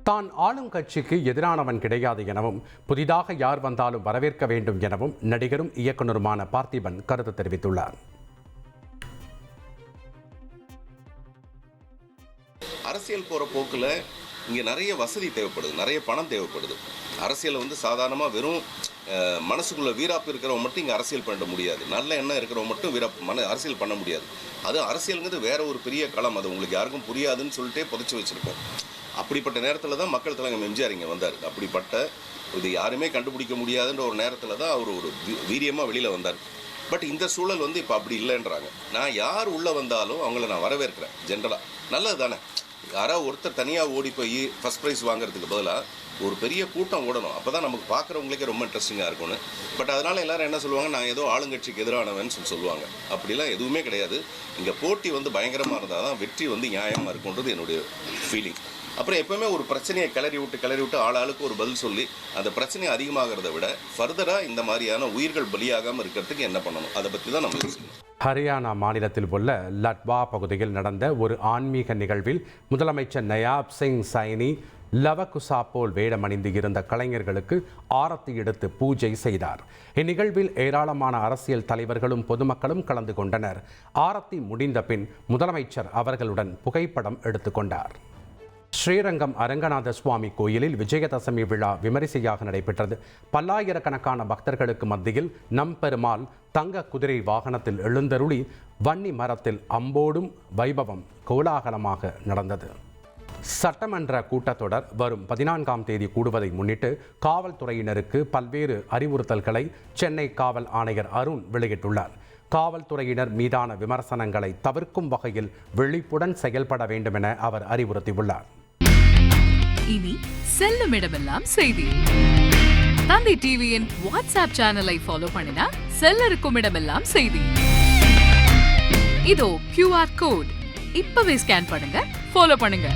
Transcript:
தான் ஆளும் கட்சிக்கு எதிரானவன் கிடையாது எனவும் புதிதாக யார் வந்தாலும் வரவேற்க வேண்டும் எனவும் நடிகரும் இயக்குனருமான பார்த்திபன் கருத்து தெரிவித்துள்ளார். அரசியல் போற போக்குல இங்க நிறைய வசதி தேவைப்படுது, நிறைய பணம் தேவைப்படுது. அரசியல் சாதாரணமாக வெறும் மனசுக்குள்ள வீராப்பு இருக்கிறவங்க மட்டும் இங்கே அரசியல் பண்ண முடியாது. நல்ல எண்ணம் இருக்கிறவங்க மட்டும் அரசியல் பண்ண முடியாது. அது அரசியலுங்கிறது வேற ஒரு பெரிய களம். அது உங்களுக்கு யாருக்கும் புரியாதுன்னு சொல்லிட்டே புதைச்சி வச்சிருக்கோம். அப்படிப்பட்ட நேரத்தில் தான் மக்கள் தலைவர் எம்ஜிஆர் இங்கே வந்தார். அப்படிப்பட்ட இது யாருமே கண்டுபிடிக்க முடியாதுன்ற ஒரு நேரத்தில் தான் அவர் ஒரு வீரியமாக வெளியில் வந்தார். பட் இந்த சூழல் இப்போ அப்படி இல்லைன்றாங்க. நான் யார் உள்ளே வந்தாலும் அவங்கள நான் வரவேற்கிறேன். ஜென்ரலாக நல்லது தானே. யாராவது ஒருத்தர் தனியாக ஓடி போய் ஃபஸ்ட் ப்ரைஸ் வாங்குறதுக்கு பதிலாக ஒரு பெரிய கூட்டம் ஓடணும். அப்போ தான் நமக்கு பார்க்குறவங்களுக்கே ரொம்ப இன்ட்ரெஸ்டிங்காக இருக்கும்னு. பட் அதனால் எல்லோரும் என்ன சொல்லுவாங்க, நான் ஏதோ ஆளுங்கட்சிக்கு எதிரானவன் சொல்லுவாங்க. அப்படிலாம் எதுவுமே கிடையாது. இங்கே போட்டி பயங்கரமாக இருந்தால் தான் வெற்றி நியாயமாக இருக்குன்றது என்னுடைய ஃபீலிங். அப்புறம் எப்பவுமே ஒரு பிரச்சனையை கிளறி விட்டு ஆளாளுக்கு ஒரு பதில் சொல்லி அந்த பிரச்சனை அதிகமாகிறத விட ஃபர்தராக இந்த மாதிரியான உயிர்கள் பலியாகாமல் இருக்கிறதுக்கு என்ன பண்ணணும், அதை பற்றி தான் நம்ம யோசிக்கணும். ஹரியானா மாநிலத்தில் உள்ள லட்வா பகுதியில் நடந்த ஒரு ஆன்மீக நிகழ்வில் முதலமைச்சர் நயாப் சிங் சைனி லவகுசா போல் வேடமணிந்து இருந்த கலைஞர்களுக்கு ஆரத்தி எடுத்து பூஜை செய்தார். இந்நிகழ்வில் ஏராளமான அரசியல் தலைவர்களும் பொதுமக்களும் கலந்து கொண்டனர். ஆரத்தி முடிந்த பின் முதலமைச்சர் அவர்களுடன் புகைப்படம் எடுத்துக்கொண்டார். ஸ்ரீரங்கம் அரங்கநாத சுவாமி கோயிலில் விஜயதசமி விழா விமரிசையாக நடைபெற்றது. பல்லாயிரக்கணக்கான பக்தர்களுக்கு மத்தியில் நம்பெருமாள் தங்க குதிரை வாகனத்தில் எழுந்தருளி வன்னி மரத்தில் அம்போடும் வைபவம் கோலாகலமாக நடந்தது. சட்டமன்ற கூட்டத்தொடர் வரும் 14ஆம் தேதி கூடுவதை முன்னிட்டு காவல்துறையினருக்கு பல்வேறு அறிவுறுத்தல்களை சென்னை காவல் ஆணையர் அருண் வெளியிட்டுள்ளார். காவல்துறையினர் மீதான விமர்சனங்களை தவிர்க்கும் வகையில் விழிப்புடன் செயல்பட வேண்டும் என அவர் அறிவுறுத்தியுள்ளார். இனி செல்லும் இடமெல்லாம் செய்தி. தந்தை டிவியின் வாட்ஸ்அப் சேனலை ஃபாலோ பண்ணினா செல்ல இருக்கும் இடமெல்லாம் செய்தி. இதோ QR கோட் இப்பவே ஸ்கேன் பண்ணுங்க, ஃபாலோ பண்ணுங்க.